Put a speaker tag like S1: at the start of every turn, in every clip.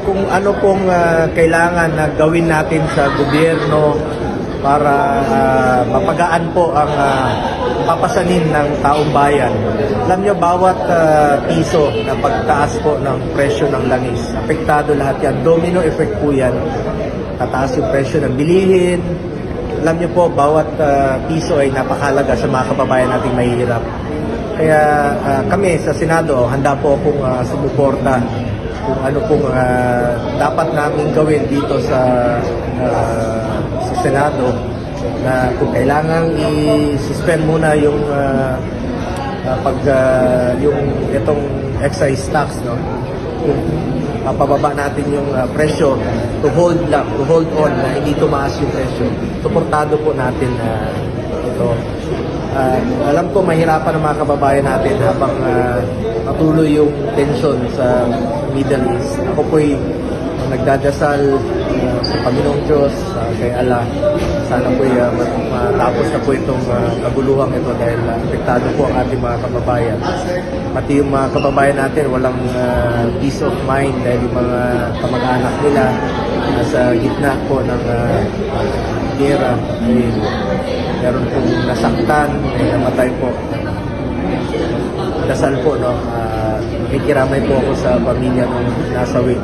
S1: kung ano pong kailangan na gawin natin sa gobyerno para mapagaan po ang papasanin ng taong bayan. Alam nyo, bawat piso na pagtaas po ng presyo ng langis, apektado lahat yan. Domino effect po yan. Tataas yung presyo ng bilihin. Alam nyo po, bawat piso ay napakalaga sa mga kababayan nating mahihirap. Kaya kami sa Senado, handa po akong sumuporta kung ano pong dapat namin gawin dito sa Senado, na kung kailangang i-suspend muna yung yung itong excise tax, no? Kung mapababa natin yung presyo, to hold on na hindi tumaas yung presyo. Suportado po natin ito. Alam ko mahirapan ang mga kababayan natin habang patuloy yung tension sa Middle East. Ako po'y nagdadasal sa Panginoong Diyos, kay Allah. Sana po'y matapos na po itong kaguluhang ito dahil apektado po ang ating mga kababayan. Pati yung mga kababayan natin walang peace of mind dahil yung mga kamag-anak nila nasa gitna po ng gera. Meron pong nasaktan, may namatay po. Dasal po, no? Ikiramay po ako sa pamilya ng nasawi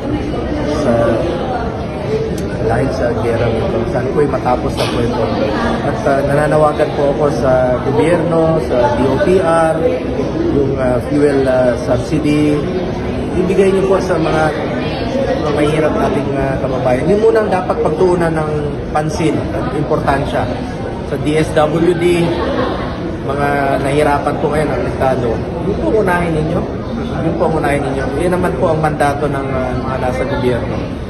S1: dahil sa gera nito. Saan po'y matapos na po ito. At nananawagan po ako sa gobyerno, sa DOTR, yung fuel subsidy. Ibigay niyo po sa mga mahirap nating kababayan. Yun muna ang dapat pagtuunan ng pansin at importansya. Sa DSWD, mga nahirapan po ngayon ang Estado. Yun po unahin ninyo. Yun naman po ang mandato ng mga nasa gobyerno.